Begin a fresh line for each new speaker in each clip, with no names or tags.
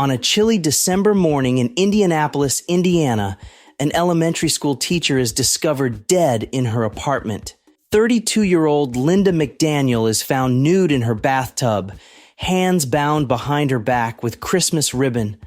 On a chilly December morning in Indianapolis, Indiana, an elementary school teacher is discovered dead in her apartment. 32-year-old Lynda Mcdaniel is found nude in her bathtub, hands bound behind her back with Christmas ribbon,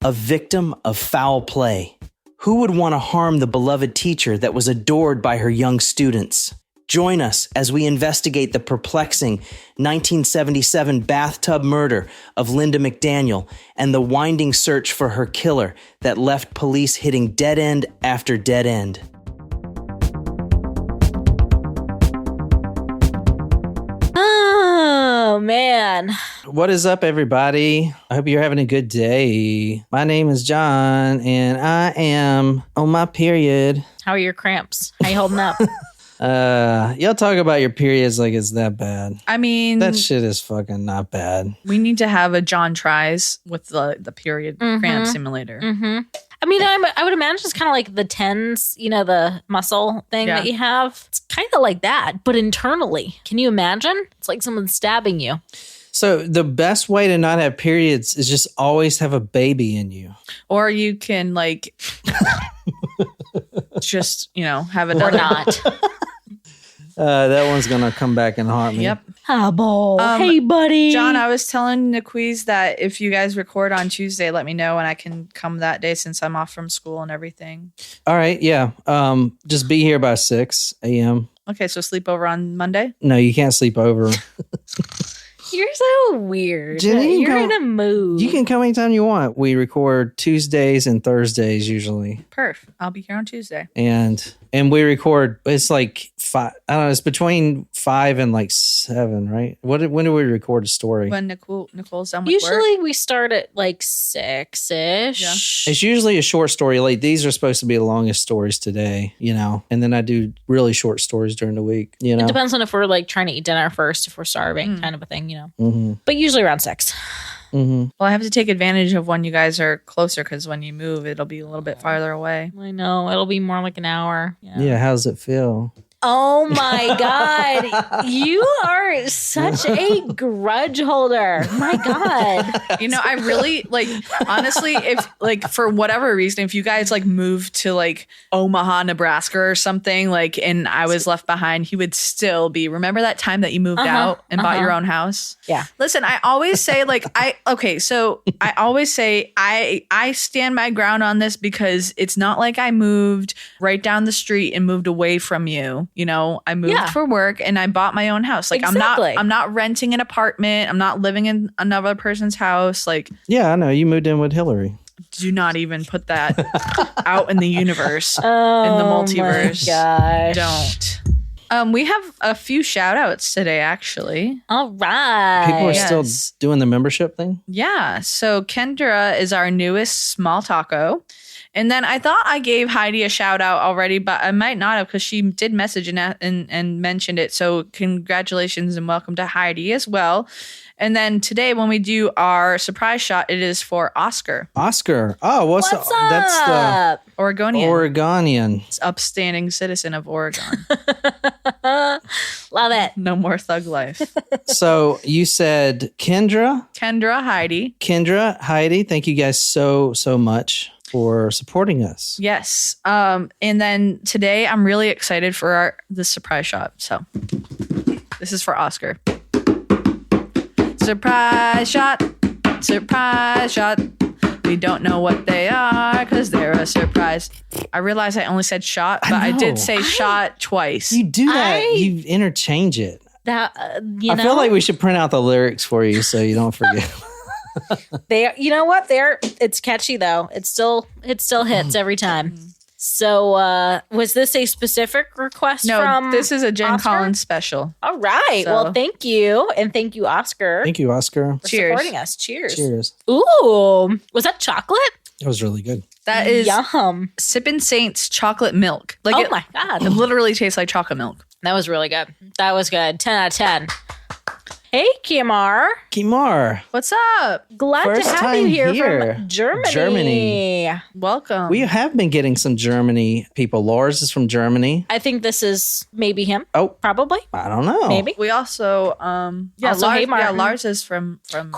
a victim of foul play. Who would want to harm the beloved teacher that was adored by her young students? Join us as we investigate the perplexing 1977 bathtub murder of Lynda Mcdaniel and the winding search for her killer that left police hitting dead end after dead end.
Oh, man.
What is up, everybody? I hope you're having a good day. My name is John, and I am on my period.
How are your cramps? How you holding up?
Y'all talk about your periods like it's that bad.
I mean,
that shit is fucking not bad.
We need to have a John tries with the period cramp simulator.
Mm-hmm. I mean, I would imagine it's kind of like the TENS, the muscle thing that you have. It's kind of like that, but internally. Can you imagine? It's like someone stabbing you.
So the best way to not have periods is just always have a baby in you.
Or you can just, have another.
Or not.
That one's going to come back and haunt me.
Yep.
Hey, buddy.
John, I was telling Niquiz that if you guys record on Tuesday, let me know and I can come that day since I'm off from school and everything.
All right. Yeah. Just be here by 6 a.m.
Okay. So sleep over on Monday?
No, you can't sleep over.
You're so weird.
Jenny,
you're in a mood.
You can come anytime you want. We record Tuesdays and Thursdays usually.
Perf. I'll be here on Tuesday.
And we record, it's like 5, I don't know, it's between 5 and 7, right? When do we record a story?
When Nicole's done with
Usually
work.
we start at 6-ish.
Yeah.
It's usually a short story. Like these are supposed to be the longest stories today, and then I do really short stories during the week,
It depends on if we're trying to eat dinner first, if we're starving, kind of a thing,
Mm-hmm.
But usually around 6.
Mm-hmm.
Well, I have to take advantage of when you guys are closer because when you move, it'll be a little bit farther away.
I know. It'll be more like an hour.
Yeah, how does it feel?
Oh my God. You are such a grudge holder. My God.
I really honestly, if for whatever reason, if you guys moved to Omaha, Nebraska or something, and I was left behind, he would still be. Remember that time that you moved out and bought your own house?
Yeah.
Listen, I always say I always say I stand my ground on this because it's not like I moved right down the street and moved away from you. I moved for work and I bought my own house.
Exactly.
I'm not renting an apartment. I'm not living in another person's house.
Yeah, I know. You moved in with Hillary.
Do not even put that out in the universe, in the multiverse.
My gosh.
Don't. We have a few shout outs today, actually.
All right.
People are still doing the membership thing?
Yeah. So Kendra is our newest small taco. And then I thought I gave Heidi a shout out already, but I might not have because she did message and mentioned it. So congratulations and welcome to Heidi as well. And then today when we do our surprise shot, it is for Oscar.
Oscar. Oh, what's
up?
That's the Oregonian.
It's upstanding citizen of Oregon.
Love it.
No more thug life.
So you said Kendra, Heidi. Thank you guys so much for supporting us.
Yes. And then today I'm really excited for the surprise shot. So this is for Oscar. Surprise shot. We don't know what they are because they're a surprise. I realize I only said shot, but I did say shot twice.
You do that. You interchange it.
That
I feel like we should print out the lyrics for you so you don't forget.
It's catchy though. It still hits every time. So was this a specific request from
this is a Jen
Oscar?
Collins special.
All right.
So.
Well, thank you. And thank you, Oscar.
Thank you, Oscar.
For
Cheers.
supporting us. Cheers.
Ooh,
was that chocolate?
that was really good.
That is
Yum.
Sippin' Saints chocolate milk.
Oh my God.
It literally tastes like chocolate milk.
That was really good. That was good. 10 out of 10. Hey, Kimar.
Kimar.
What's up?
Glad
First
to have
time
you here
here.
from Germany.
Welcome.
We have been getting some Germany people. Lars is from Germany.
I think this is maybe him.
Oh,
Probably.
I don't know.
Maybe.
We also,
Also,
Lars,
hey, Martin.
Lars is from Germany.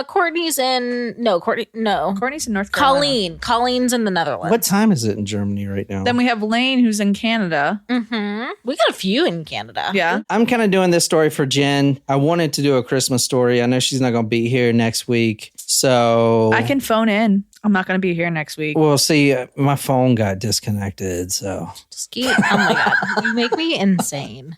Courtney's in
Courtney's in North Carolina.
Colleen's in the Netherlands.
What time is it in Germany right now?
Then we have Lane, who's in Canada.
Mm-hmm. We got a few in Canada.
Yeah.
I'm kind of doing this story for Jen. I wanted to do a Christmas story. I know she's not going to be here next week. So
I can phone in. I'm not going to be here next week.
Well, see, my phone got disconnected. So
Just keep. Oh my God. You make me insane.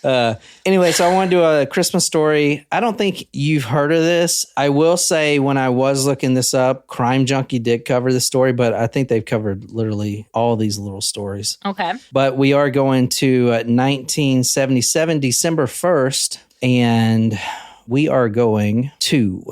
Anyway, so I want to do a Christmas story. I don't think you've heard of this. I will say when I was looking this up, Crime Junkie did cover the story, but I think they've covered literally all these little stories.
Okay.
But we are going to 1977, December 1st, and we are going to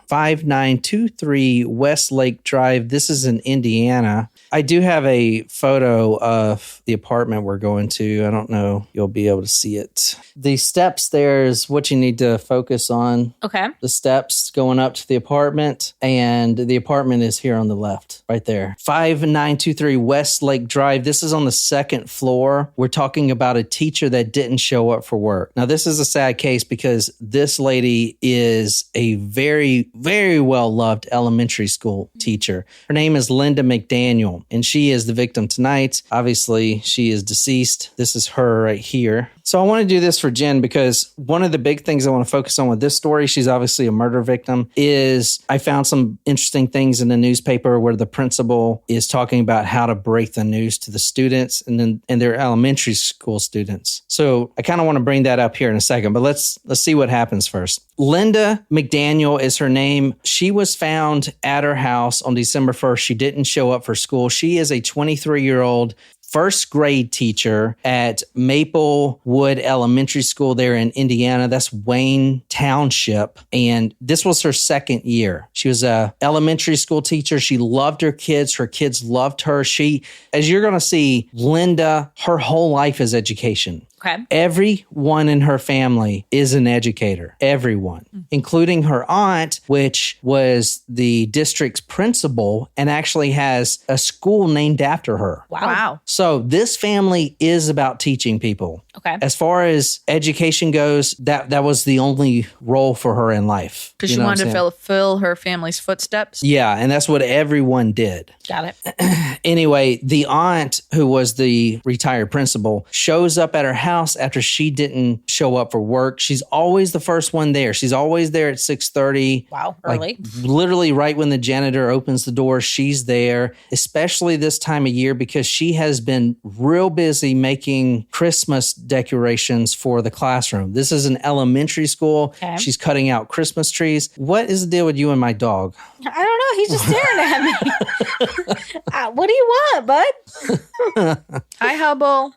5923 West Lake Drive. This is in Indiana. I do have a photo of the apartment we're going to. I don't know. You'll be able to see it. The steps there is what you need to focus on.
Okay.
The steps going up to the apartment, and the apartment is here on the left, right there. 5923 West Lake Drive. This is on the second floor. We're talking about a teacher that didn't show up for work. Now, this is a sad case because this lady is a very, very well-loved elementary school teacher. Her name is Lynda Mcdaniel, and she is the victim tonight. Obviously, she is deceased. This is her right here. So I want to do this for Jen because one of the big things I want to focus on with this story, she's obviously a murder victim, is I found some interesting things in the newspaper where the principal is talking about how to break the news to the students and their elementary school students. So I kind of want to bring that up here in a second, but let's see what happens first. Lynda Mcdaniel is her name. She was found at her house on December 1st. She didn't show up for school. She is a 23-year-old first grade teacher at Maplewood Elementary School there in Indiana. That's Wayne Township. And this was her second year. She was a elementary school teacher. She loved her kids. Her kids loved her. She, as you're going to see, Lynda, her whole life is education.
Okay.
Everyone in her family is an educator. Everyone, including her aunt, which was the district's principal and actually has a school named after her.
Wow.
So this family is about teaching people.
Okay.
As far as education goes, that was the only role for her in life.
Because she wanted to fulfill her family's footsteps.
Yeah, and that's what everyone did.
Got it.
Anyway, the aunt, who was the retired principal, shows up at her house after she didn't show up for work. She's always the first one there. She's always there at 6:30.
Wow, early.
Literally right when the janitor opens the door, she's there, especially this time of year because she has been real busy making Christmas decorations for the classroom. This is an elementary school.
Okay.
She's cutting out Christmas trees. What is the deal with you and my dog?
I don't know. He's just staring at me. What do you want, bud?
Hi, Hubble.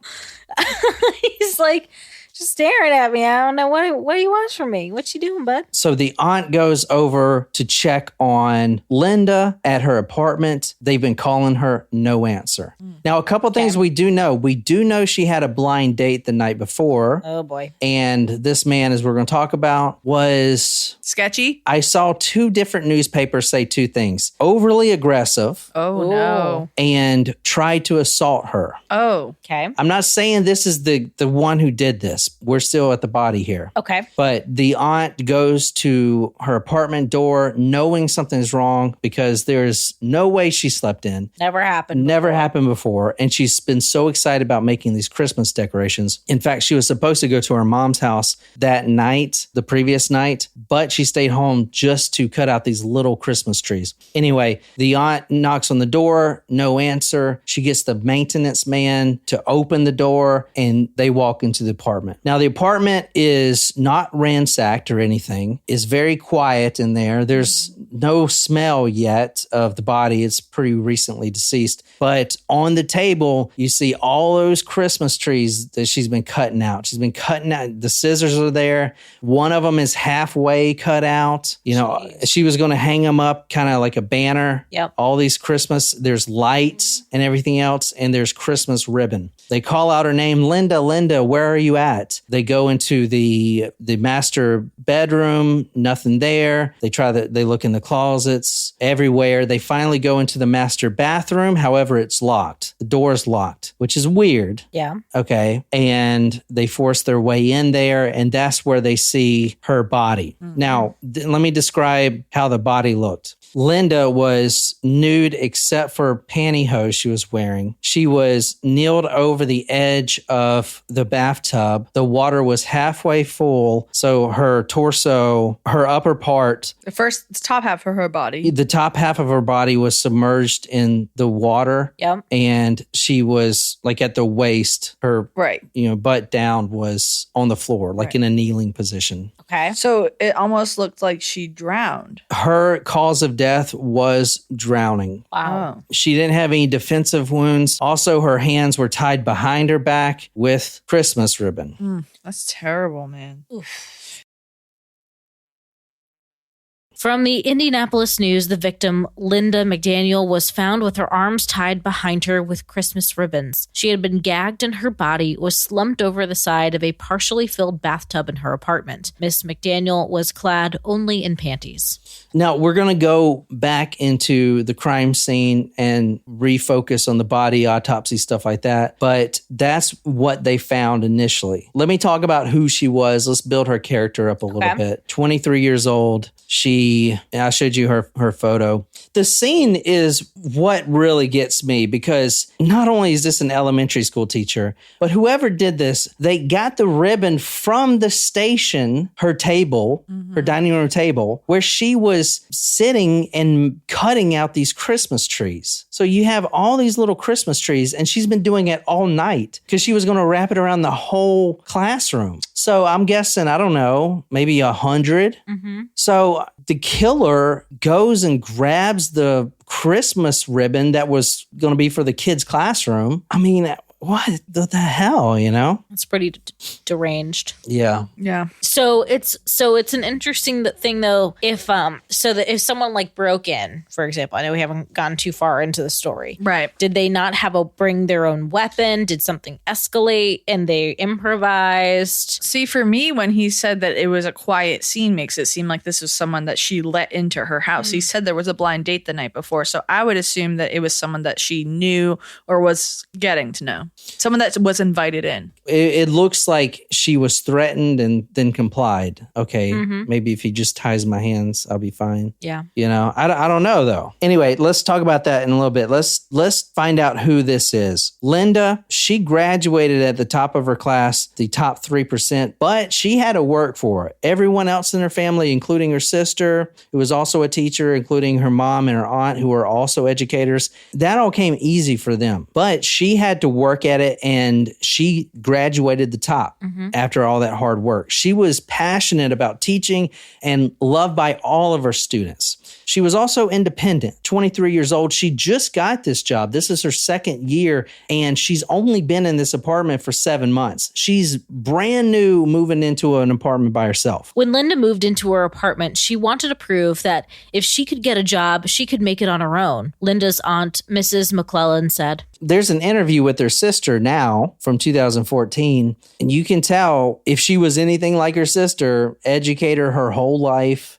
He's like just staring at me. I don't know what do you want from me? What you doing, bud?
So the aunt goes over to check on Lynda at her apartment. They've been calling her, no answer. Now, a couple things we do know. We do know she had a blind date the night before.
Oh, boy.
And this man, as we're going to talk about, was
sketchy.
I saw two different newspapers say two things. Overly aggressive.
Oh, no.
And tried to assault her.
Oh.
Okay.
I'm not saying this is the one who did this. We're still at the body here.
Okay.
But the aunt goes to her apartment door knowing something's wrong because there's no way she slept in.
Never happened
before. And she's been so excited about making these Christmas decorations. In fact, she was supposed to go to her mom's house that night, the previous night, but she stayed home just to cut out these little Christmas trees. Anyway, the aunt knocks on the door, no answer. She gets the maintenance man to open the door and they walk into the apartment. Now, the apartment is not ransacked or anything. It's very quiet in there. There's no smell yet of the body. It's pretty recently deceased. But on the table, you see all those Christmas trees that she's been cutting out. She's been cutting out. The scissors are there. One of them is halfway cut out. You know, she was going to hang them up kind of like a banner.
Yep.
All these Christmas, there's lights and everything else, and there's Christmas ribbon. They call out her name, Lynda, where are you at? They go into the master bedroom, nothing there. They look in the closets, everywhere. They finally go into the master bathroom. However, it's locked. The door is locked, which is weird.
Yeah.
Okay. And they force their way in there, and that's where they see her body. Mm-hmm. Now, let me describe how the body looked. Lynda was nude except for pantyhose she was wearing. She was kneeled over the edge of the bathtub. The water was halfway full, so her torso, her upper part,
the top half of her body.
The top half of her body was submerged in the water.
Yep.
And she was like at the waist. Her butt down was on the floor, like in a kneeling position.
Okay.
So it almost looked like she drowned.
Her cause of death was drowning.
Wow.
Oh.
She didn't have any defensive wounds. Also, her hands were tied behind her back with Christmas ribbon.
That's terrible, man.
Oof. From the Indianapolis News, the victim, Lynda Mcdaniel, was found with her arms tied behind her with Christmas ribbons. She had been gagged and her body was slumped over the side of a partially filled bathtub in her apartment. Miss McDaniel was clad only in panties.
Now, we're going to go back into the crime scene and refocus on the body, autopsy, stuff like that. But that's what they found initially. Let me talk about who she was. Let's build her character up a little bit. 23 years old. I showed you her photo. The scene is what really gets me, because not only is this an elementary school teacher, but whoever did this, they got the ribbon from the station, her table, her dining room table, where she was sitting and cutting out these Christmas trees. So you have all these little Christmas trees, and she's been doing it all night because she was going to wrap it around the whole classroom. So I'm guessing, I don't know, maybe 100. So the killer goes and grabs the Christmas ribbon that was going to be for the kids' classroom. I mean, what the hell, you know?
It's pretty deranged.
Yeah.
Yeah.
So it's an interesting thing though. If someone like broke in, for example, I know we haven't gone too far into the story.
Right.
Did they not bring their own weapon? Did something escalate and they improvised?
See, for me, when he said that it was a quiet scene, makes it seem like this was someone that she let into her house. He said there was a blind date the night before. So I would assume that it was someone that she knew or was getting to know. Someone that was invited in.
It looks like she was threatened and then complied. Okay, maybe if he just ties my hands, I'll be fine.
Yeah.
You know, I don't know though. Anyway, let's talk about that in a little bit. Let's find out who this is. Lynda, she graduated at the top of her class, the top 3%, but she had to work for it. Everyone else in her family, including her sister, who was also a teacher, including her mom and her aunt, who were also educators, that all came easy for them. But she had to work at it, and she graduated the top after all that hard work. She was passionate about teaching and loved by all of her students. She was also independent, 23 years old. She just got this job. This is her second year, and she's only been in this apartment for 7 months. She's brand new moving into an apartment by herself.
When Lynda moved into her apartment, she wanted to prove that if she could get a job, she could make it on her own. Lynda's aunt, Mrs. McClellan, said,
There's an interview with her sister now from 2014, and you can tell if she was anything like her sister, educator her whole life,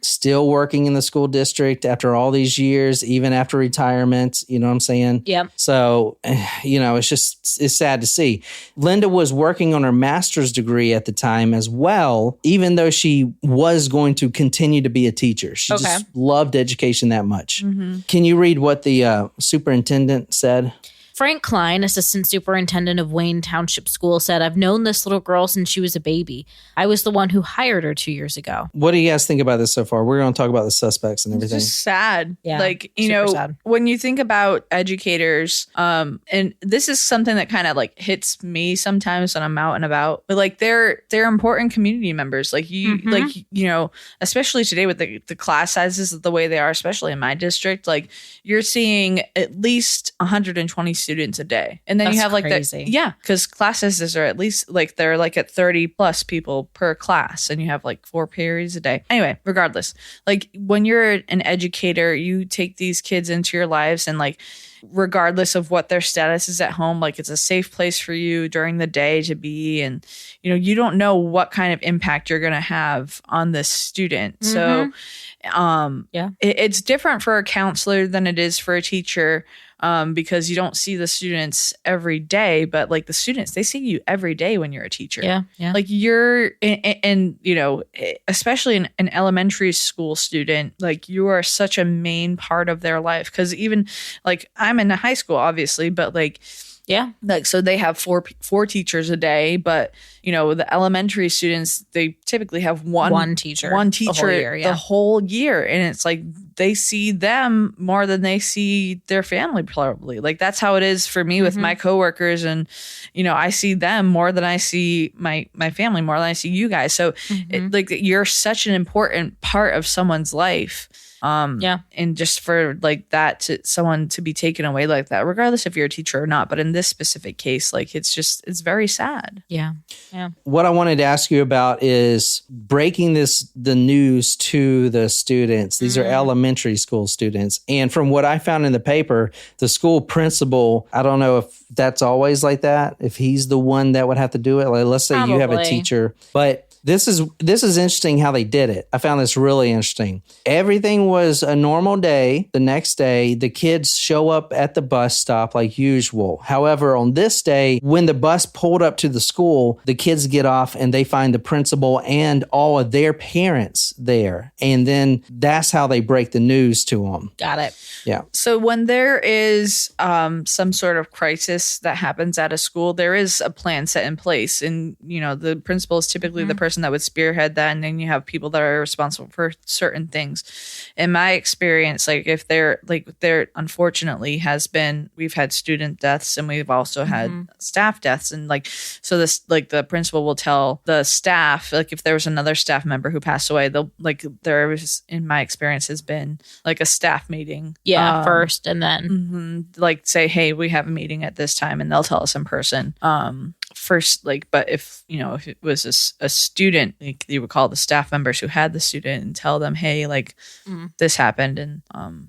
still working in the school district after all these years, even after retirement, you know what I'm saying?
Yep.
So, you know, it's sad to see. Lynda was working on her master's degree at the time as well, even though she was going to continue to be a teacher. She just loved education that much. Can you read what the superintendent said?
Frank Klein, assistant superintendent of Wayne Township School, said, I've known this little girl since she was a baby. I was the one who hired her 2 years ago.
What do you guys think about this so far? We're going to talk about the suspects and everything.
It's just sad.
Yeah,
like, you know,
sad.
When you think about educators, and this is something that kind of like hits me sometimes when I'm out and about, but like they're important community members. Like you, like, you know, especially today with the class sizes the way they are, especially in my district, like you're seeing at least 120 students a day. And then you have like
crazy.
Because class sizes are at least like they're like at 30 plus people per class, and you have like 4 periods a day. Anyway, regardless, like when you're an educator, you take these kids into your lives, and like regardless of what their status is at home, like it's a safe place for you during the day to be. And, you don't know what kind of impact you're going to have on this student. So it's different for a counselor than it is for a teacher. Because you don't see the students every day, but like the students, they see you every day when you're a teacher.
Yeah.
Like you're, and especially an elementary school student, like you are such a main part of their life. Because even like I'm in high school, obviously, but like, so they have four teachers a day, but the elementary students, they typically have one teacher the whole year. And it's like they see them more than they see their family, probably. Like that's how it is for me with my coworkers. And, I see them more than I see my family, more than I see you guys. So like you're such an important part of someone's life. And just for like that to someone to be taken away like that, regardless if you're a teacher or not, but in this specific case, like it's very sad.
Yeah.
What I wanted to ask you about is breaking the news to the students. These are elementary school students. And from what I found in the paper, the school principal, I don't know if that's always like that, if he's the one that would have to do it. Like, let's say you have a teacher, but this is interesting how they did it. I found this really interesting. Everything was a normal day. The next day, the kids show up at the bus stop like usual. However, on this day, when the bus pulled up to the school, the kids get off and they find the principal and all of their parents there. And then that's how they break the news to them.
Got it.
Yeah.
So when there is some sort of crisis that happens at a school, there is a plan set in place. And, the principal is typically the person that would spearhead that, and then you have people that are responsible for certain things. In my experience, like if there unfortunately we've had student deaths and we've also had staff deaths, and like so this like the principal will tell the staff, like if there was another staff member who passed away, they'll like there was, in my experience, has been like a staff meeting
first, and then
like say, hey, we have a meeting at this time, and they'll tell us in person first. Like, but if it was a student, like you would call the staff members who had the student and tell them, hey, like this happened, and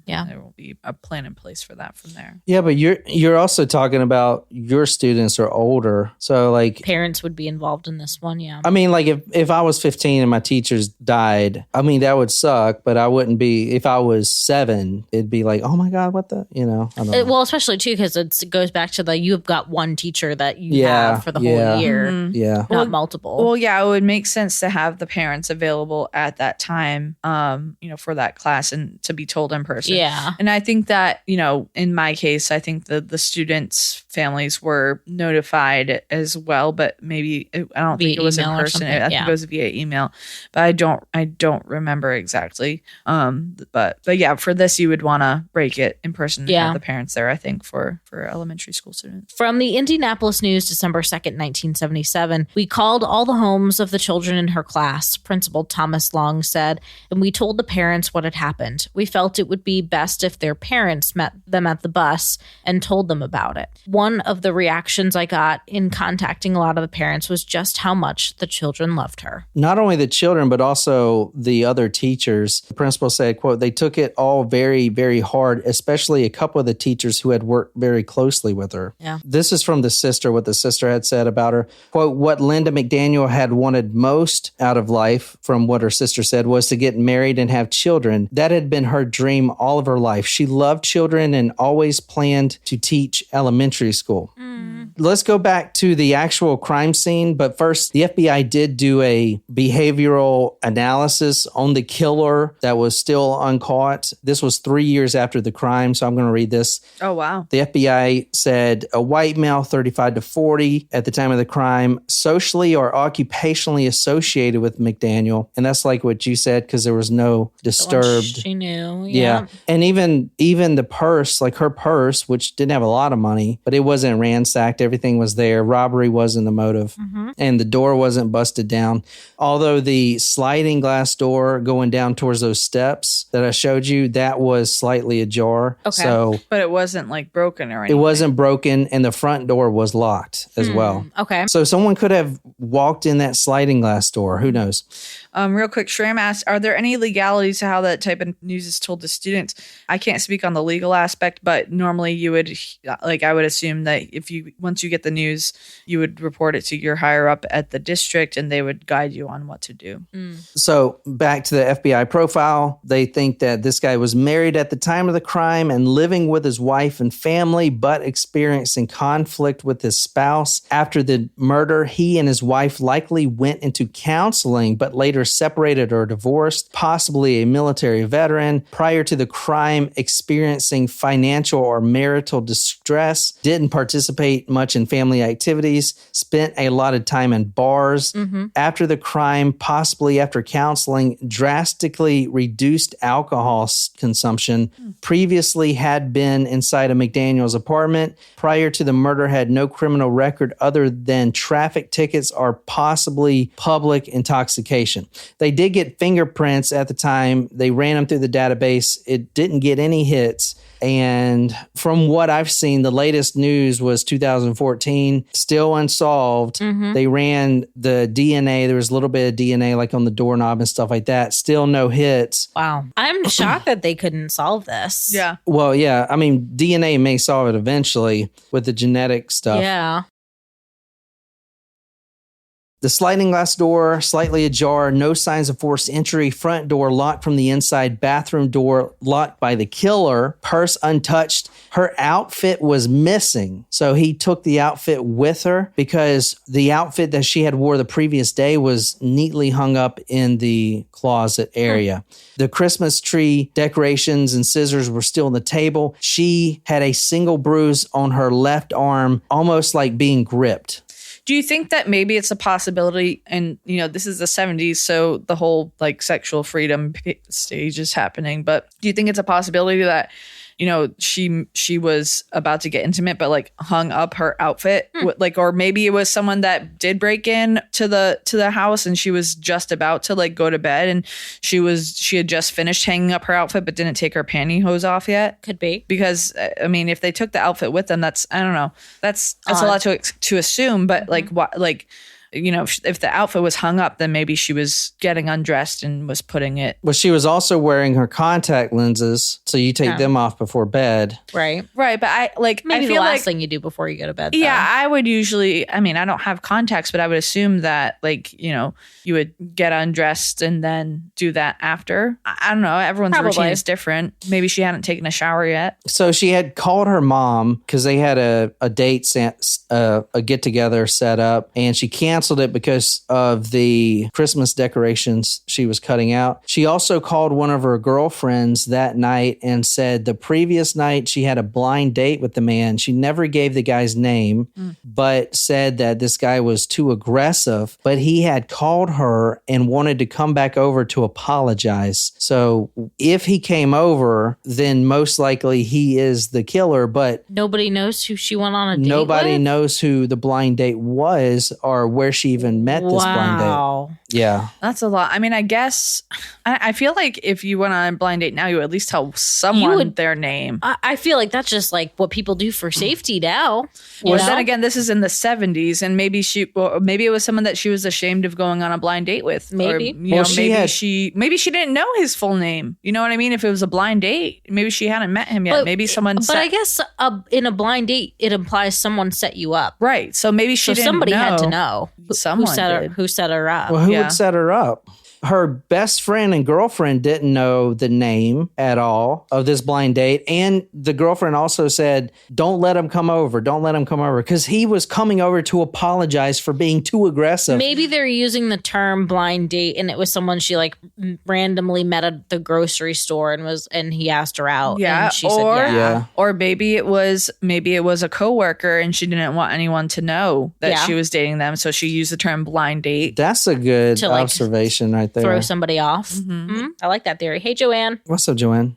there will be a plan in place for that from there.
Yeah, but you're also talking about your students are older, so like
parents would be involved in this one.
I mean, like if I was 15 and my teachers died, I mean that would suck, but I wouldn't be. If I was 7, it'd be like, oh my god, what the I don't know.
Well, especially too because it goes back to you've got one teacher that you have for the whole year, not multiple.
Well, yeah, it would make sense to have the parents available at that time, for that class and to be told in person.
Yeah.
And I think that, in my case, I think the students' families were notified as well, but maybe I don't think it was in person. I think it was via email, but I don't remember exactly. But yeah, for this, you would want to break it in person and have the parents there, I think, for elementary school students.
From the Indianapolis News, December 2nd, 1977, we called all the homes of the children in her class, Principal Thomas Long said, and we told the parents what had happened. We felt it would be best if their parents met them at the bus and told them about it. One of the reactions I got in contacting a lot of the parents was just how much the children loved her.
Not only the children, but also the other teachers. The principal said, quote, they took it all very, very hard, especially a couple of the teachers who had worked very closely with her.
Yeah.
This is from the sister, what the sister had said about her. Quote, what Lynda Mcdaniel had wanted most out of life, from what her sister said, was to get married and have children. That had been her dream all of her life. She loved children and always planned to teach elementary school. Let's go back to the actual crime scene. But first, the FBI did do a behavioral analysis on the killer that was still uncaught. This was 3 years after the crime, so I'm going to read this.
Oh, wow.
The FBI said a white male, 35 to 40 at the time of the crime, socially or occupationally associated with McDaniel. And that's like what you said, because there was no disturbed.
She knew.
Yeah. And even the purse, like her purse, which didn't have a lot of money, but it wasn't ransacked. Everything was there. Robbery wasn't the motive. And the door wasn't busted down. Although the sliding glass door going down towards those steps that I showed you, that was slightly ajar.
Okay.
So,
but it wasn't like broken or anything.
It wasn't broken, and the front door was locked as well.
Okay.
So someone could have walked in that sliding glass door. Who knows?
Real quick, Shram asked, are there any legalities to how that type of news is told to students? I can't speak on the legal aspect, but normally you would, I would assume that once you get the news, you would report it to your higher up at the district and they would guide you on what to do.
So back to the FBI profile, they think that this guy was married at the time of the crime and living with his wife and family, but experiencing conflict with his spouse. After the murder, he and his wife likely went into counseling, but later separated or divorced, possibly a military veteran. Prior to the crime, experiencing financial or marital distress, didn't participate much in family activities, spent a lot of time in bars. After the crime, possibly after counseling, drastically reduced alcohol consumption. Previously had been inside of McDaniel's apartment. Prior to the murder, had no criminal record other than traffic tickets or possibly public intoxication. They did get fingerprints at the time. They ran them through the database. It didn't get any hits. And from what I've seen, the latest news was 2014, still unsolved. They ran the DNA. There was a little bit of DNA like on the doorknob and stuff like that. Still no hits.
Wow. I'm shocked that they couldn't solve this.
Yeah.
Well, yeah. I mean, DNA may solve it eventually with the genetic stuff.
Yeah.
The sliding glass door, slightly ajar, no signs of forced entry, front door locked from the inside, bathroom door locked by the killer, purse untouched. Her outfit was missing. So he took the outfit with her because the outfit that she had wore the previous day was neatly hung up in the closet area. The Christmas tree decorations and scissors were still on the table. She had a single bruise on her left arm, almost like being gripped.
Do you think that maybe it's a possibility, and this is the 70s, so the whole sexual freedom stage is happening, but do you think it's a possibility that she was about to get intimate but hung up her outfit or maybe it was someone that did break in to the house and she was just about to go to bed and she had just finished hanging up her outfit but didn't take her pantyhose off yet?
Could be.
Because I mean, if they took the outfit with them, that's, I don't know, that's a lot to assume, but if the outfit was hung up, then maybe she was getting undressed and was putting it.
Well, she was also wearing her contact lenses, so you take them off before bed.
Right.
Right, but
maybe
I feel
the last thing you do before you go to bed. Though.
Yeah, I would usually, I don't have contacts, but I would assume that you would get undressed and then do that after. I don't know. Everyone's routine is different. Maybe she hadn't taken a shower yet.
So she had called her mom because they had a date, a get together set up, and she canceled it because of the Christmas decorations she was cutting out. She also called one of her girlfriends that night and said the previous night she had a blind date with the man. She never gave the guy's name, but said that this guy was too aggressive, but he had called her and wanted to come back over to apologize. So if he came over, then most likely he is the killer, but
nobody knows who she went on a date
nobody
with?
knows who the blind date was or where she even met this blind date. Yeah.
That's a lot. I mean, I guess, I feel like if you went on a blind date now, you would at least tell someone their name.
I feel like that's just what people do for safety now.
Well, then again, this is in the 70s, and maybe maybe it was someone that she was ashamed of going on a blind date with.
Maybe.
Or, maybe she didn't know his full name. You know what I mean? If it was a blind date, maybe she hadn't met him yet. Maybe someone
I guess in a blind date, it implies someone set you up.
Right. So maybe somebody
had to know.
Someone
who set her up.
Well, who would set her up? Her best friend and girlfriend didn't know the name at all of this blind date. And the girlfriend also said, don't let him come over. Don't let him come over. Because he was coming over to apologize for being too aggressive.
Maybe they're using the term blind date and it was someone she randomly met at the grocery store and he asked her out.
Yeah.
And she said, yeah.
Or maybe it was a coworker and she didn't want anyone to know that she was dating them. So she used the term blind date.
That's a good observation right there.
Throw somebody off. I like that theory. Hey, Joanne.
What's up, Joanne?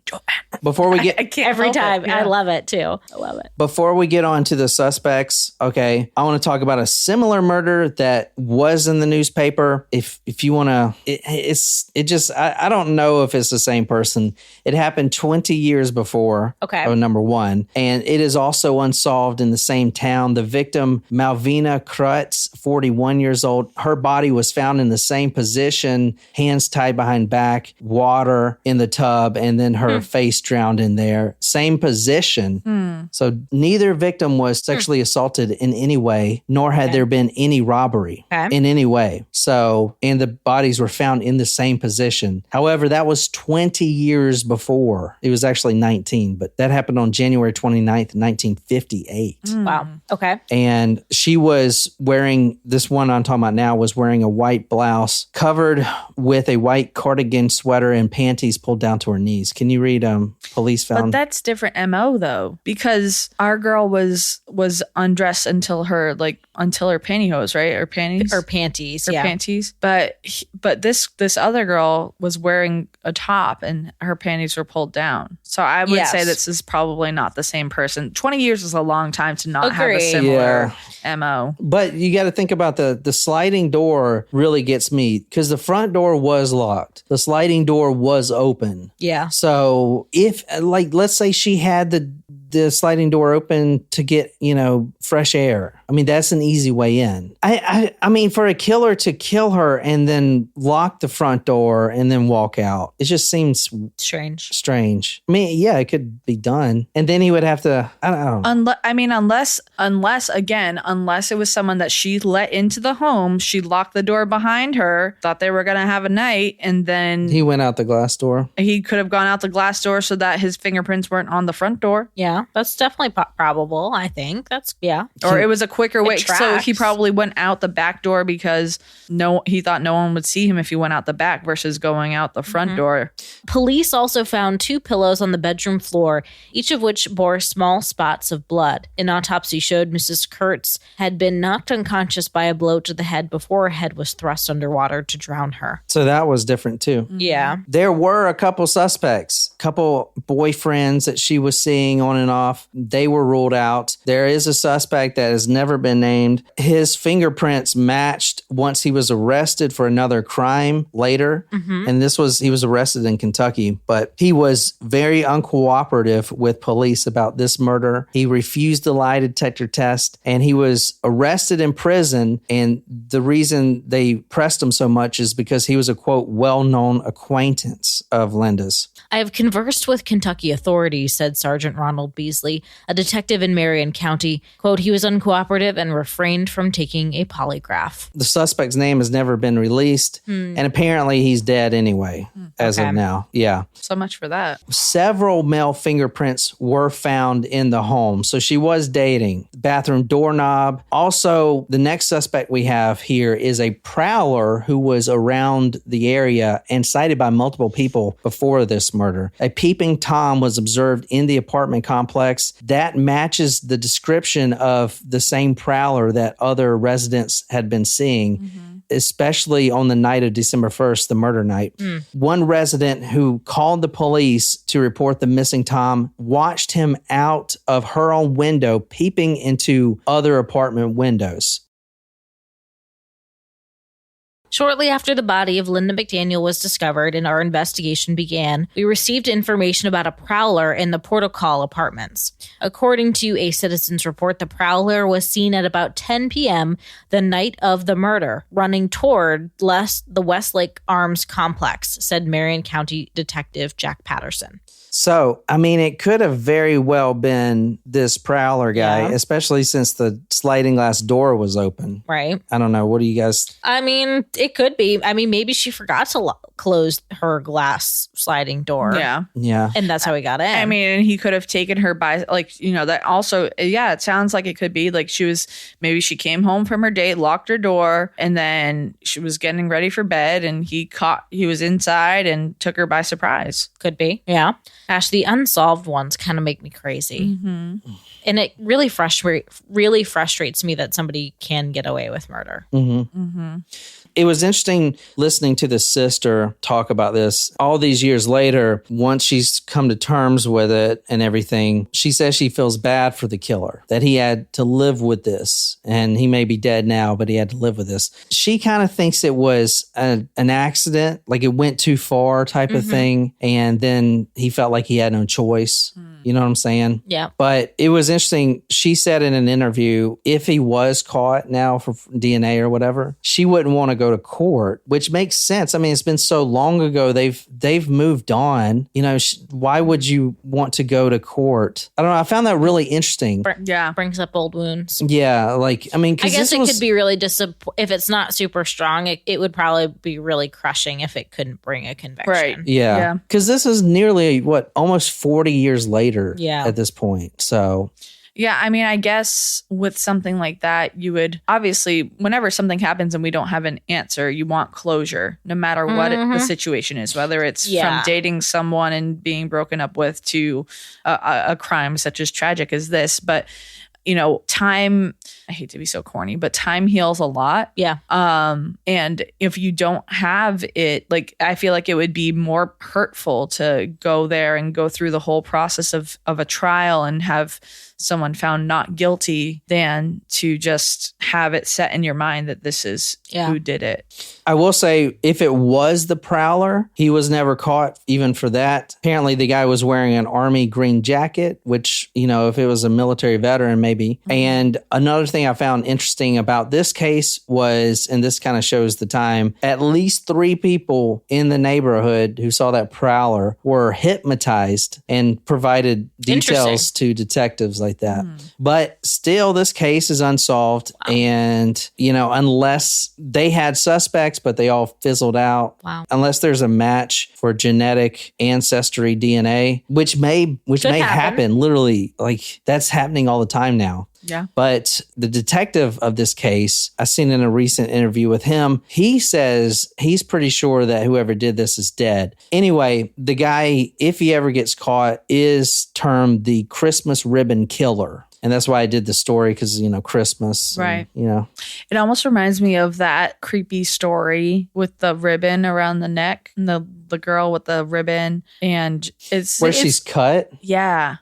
Before we get...
I can't
every time.
Yeah.
I love it, too. I love it.
Before we get on to the suspects, okay, I want to talk about a similar murder that was in the newspaper. If you want to... I don't know if it's the same person. It happened 20 years before.
Okay.
Number one. And it is also unsolved in the same town. The victim, Malvina Krutz, 41 years old, her body was found in the same position hands tied behind back, water in the tub, and then her face drowned in there. Same position. So neither victim was sexually assaulted in any way, nor had there been any robbery in any way. So, and the bodies were found in the same position. However, that was 20 years before. It was actually 19, but that happened on January 29th, 1958.
Wow. Okay.
And she was wearing, this one I'm talking about now, was wearing a white blouse covered with a white cardigan sweater and panties pulled down to her knees. Can you read police found?
But that's different MO though, because our girl was undressed until her pantyhose, right? Or panties?
Or panties.
Or
yeah.
panties. But this other girl was wearing a top and her panties were pulled down. So I would say this is probably not the same person. 20 years is a long time to not have a similar MO.
But you got to think about the sliding door really gets me, because the front door was locked. The sliding door was open.
Yeah.
So if, like, let's say she had the sliding door open to get, fresh air. I mean, that's an easy way in. I mean, for a killer to kill her and then lock the front door and then walk out, it just seems strange. I mean, yeah, it could be done. And then he would have to, I don't know.
Unless it was someone that she let into the home, she locked the door behind her, thought they were going to have a night, and then
he went out the glass door.
He could have gone out the glass door so that his fingerprints weren't on the front door.
Yeah, that's definitely probable, I think.
Or it was a quicker way.
Tracks.
So he probably went out the back door because he thought no one would see him if he went out the back versus going out the front door.
Police also found 2 pillows on the bedroom floor, each of which bore small spots of blood. An autopsy showed Mrs. Kurtz had been knocked unconscious by a blow to the head before her head was thrust underwater to drown her.
So that was different too.
Yeah.
There were a couple suspects, couple boyfriends that she was seeing on and off. They were ruled out. There is a suspect that has never been named. His fingerprints matched once he was arrested for another crime later. And he was arrested in Kentucky, but he was very uncooperative with police about this murder. He refused the lie detector test, and he was arrested in prison. And the reason they pressed him so much is because he was a, quote, well-known acquaintance of Lynda's.
I have conversed with Kentucky authorities, said Sergeant Ronald Beasley, a detective in Marion County. Quote, he was uncooperative and refrained from taking a polygraph.
The suspect's name has never been released, and apparently he's dead anyway, as of now. Yeah.
So much for that.
Several male fingerprints were found in the home, so she was dating. Bathroom doorknob. Also, the next suspect we have here is a prowler who was around the area and cited by multiple people before this murder. A peeping Tom was observed in the apartment complex. That matches the description of the same prowler that other residents had been seeing, especially on the night of December 1st, the murder night. One resident who called the police to report the missing Tom watched him out of her own window peeping into other apartment windows.
Shortly after the body of Lynda Mcdaniel was discovered and our investigation began, we received information about a prowler in the Portugal apartments. According to a citizen's report, the prowler was seen at about 10 p.m. the night of the murder, running toward the Westlake Arms complex, said Marion County Detective Jack Patterson.
So, I mean, it could have very well been this prowler guy, especially since the sliding glass door was open.
Right.
I don't know. What do you guys...
I mean, it could be. I mean, maybe she forgot to close her glass sliding door.
Yeah.
Yeah.
And that's how he got in.
I mean, and he could have taken her by, that also, it sounds like it could be like maybe she came home from her date, locked her door, and then she was getting ready for bed, and he was inside and took her by surprise.
Could be. Yeah. Gosh, the unsolved ones kind of make me crazy. And it really frustrates me that somebody can get away with murder.
It was interesting listening to the sister talk about this all these years later. Once she's come to terms with it and everything, she says she feels bad for the killer, that he had to live with this. And he may be dead now, but he had to live with this. She kind of thinks it was an accident, like it went too far type of thing. And then he felt like he had no choice. You know what I'm saying?
Yeah.
But it was interesting. She said in an interview, if he was caught now for DNA or whatever, she wouldn't want to go to court, which makes sense. I mean, it's been so long ago. They've moved on. You know, why would you want to go to court? I don't know. I found that really interesting.
Yeah.
Brings up old wounds.
Yeah. Like, I mean,
I guess it could be really if it's not super strong, it would probably be really crushing if it couldn't bring a conviction.
Right.
Yeah. Because this is nearly, almost 40 years later at this point. So...
Yeah, I mean, I guess with something like that, you would obviously, whenever something happens and we don't have an answer, you want closure, no matter what the situation is, whether it's from dating someone and being broken up with to a crime such as tragic as this. But, you know, time, I hate to be so corny, but time heals a lot.
Yeah.
And if you don't have it, like, I feel like it would be more hurtful to go there and go through the whole process of a trial and have someone found not guilty than to just have it set in your mind that this is who did it.
I will say, if it was the Prowler, he was never caught even for that. Apparently, the guy was wearing an Army green jacket, which, you know, if it was a military veteran, maybe. And another thing I found interesting about this case was, and this kind of shows the time, at least 3 people in the neighborhood who saw that Prowler were hypnotized and provided details to detectives like that. But still, this case is unsolved. Wow. And, you know, unless they had suspects, but they all fizzled out.
Wow.
Unless there's a match for genetic ancestry DNA, which may happen. Literally, like, that's happening all the time now.
Yeah.
But the detective of this case, I seen in a recent interview with him, he says he's pretty sure that whoever did this is dead. Anyway, the guy, if he ever gets caught, is termed the Christmas ribbon killer. And that's why I did the story, because, you know, Christmas.
Right.
And, you know.
It almost reminds me of that creepy story with the ribbon around the neck and the girl with the ribbon. And it's...
Where she's cut?
Yeah.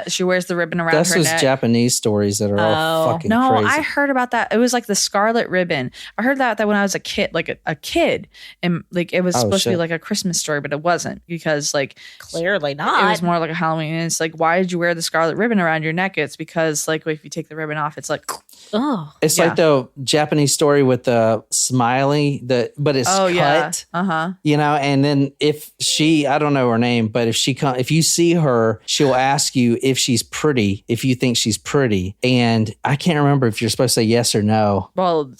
She wears the ribbon around her neck.
That's those Japanese stories that are all fucking crazy.
No, I heard about that. It was like the scarlet ribbon. I heard that when I was a kid, like a kid. And like it was supposed to be like a Christmas story, but it wasn't, because like...
Clearly not.
It was more like a Halloween. And it's like, why did you wear the scarlet ribbon around your neck? It's because like if you take the ribbon off, it's like...
Oh,
it's like the Japanese story with the smiley, but it's cut.
Yeah.
You know, and then if she, I don't know her name, but if you see her, she'll ask you if she's pretty, if you think she's pretty. And I can't remember if you're supposed to say yes or no.
Well,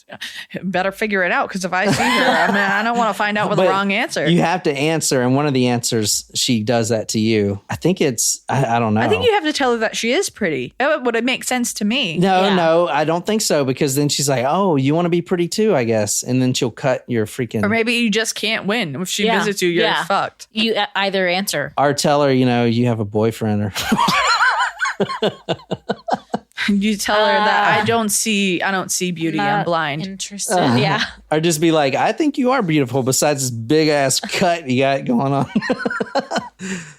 better figure it out, because if I see her, I mean, I don't want to find out with the wrong answer.
You have to answer, and one of the answers, she does that to you. I think it's, I don't know.
I think you have to tell her that she is pretty. That would make sense to me.
No, I don't think so, because then she's like, oh, you want to be pretty too, I guess. And then she'll cut your freaking...
Or maybe you just can't win. If she visits you, you're fucked.
You either answer.
Or tell her, you know, you have a boyfriend or...
You tell her that I don't see beauty. I'm blind.
Interested. Yeah.
Or just be like, I think you are beautiful besides this big ass cut you got going on.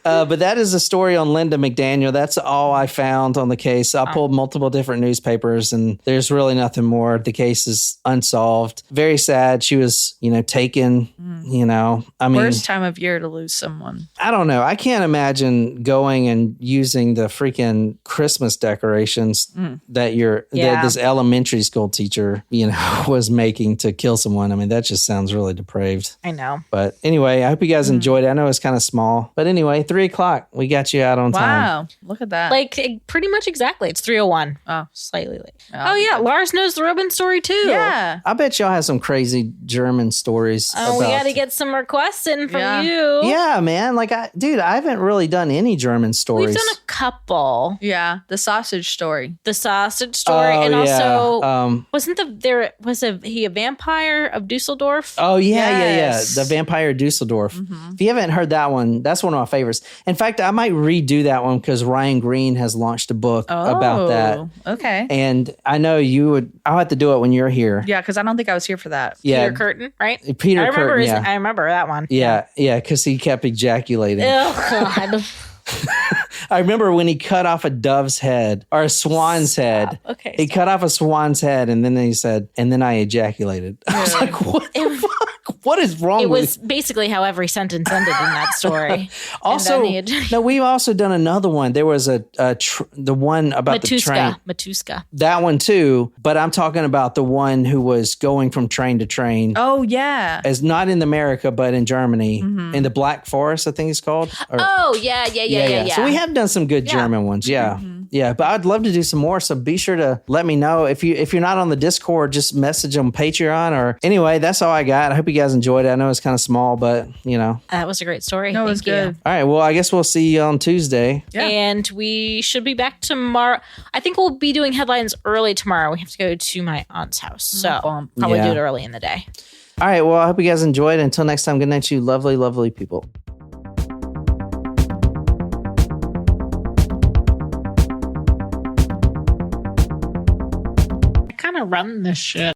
But that is a story on Lynda Mcdaniel. That's all I found on the case. I pulled multiple different newspapers and there's really nothing more. The case is unsolved. Very sad. She was, you know, taken, you know, I mean.
Worst time of year to lose someone.
I don't know. I can't imagine going and using the freaking Christmas decorations that this elementary school teacher, you know, was making to kill someone. I mean, that just sounds really depraved.
I know.
But anyway, I hope you guys enjoyed it. I know it's kind of small, but anyway, 3:00. We got you out on time.
Wow, look at that!
Like pretty much exactly. It's 3:01. Oh, slightly late. Oh yeah, Lars knows the Robin story too.
Yeah,
I bet y'all have some crazy German stories.
Oh, we got to get some requests in from you.
Yeah, man. Like, I haven't really done any German stories.
We've done a couple.
Yeah, the sausage story.
The sausage story, and also was he a vampire of Dusseldorf?
Oh yeah, the vampire Dusseldorf. If you haven't heard that one, that's one of my favorites. In fact, I might redo that one because Ryan Green has launched a book about that.
Okay,
and I know you would. I'll have to do it when you're here.
Yeah, because I don't think I was here for that.
Yeah.
Peter Curtin, right?
Peter Curtin.
I remember that one.
Yeah, because he kept ejaculating.
Oh God.
I remember when he cut off a dove's head or a swan's head. He cut off a swan's head and then he said, and then I ejaculated. I was like, what the fuck? What is wrong
It
with
was basically how every sentence ended in that story.
Also, no, we've also done another one. There was the one about the train.
Matuska.
That one too, but I'm talking about the one who was going from train to train.
Oh, yeah.
As not in America, but in Germany, in the Black Forest, I think it's called.
Yeah.
So we have done some good German ones. Yeah. Yeah, but I'd love to do some more. So be sure to let me know if you're not on the Discord, just message on Patreon or anyway. That's all I got. I hope you guys enjoyed it. I know it's kind of small, but
that was a great story.
No, it was good.
All right. Well, I guess we'll see you on Tuesday.
Yeah.
And we should be back tomorrow. I think we'll be doing headlines early tomorrow. We have to go to my aunt's house, so probably do it early in the day.
All right. Well, I hope you guys enjoyed. Until next time, good night to you, lovely, lovely people.
Run this shit.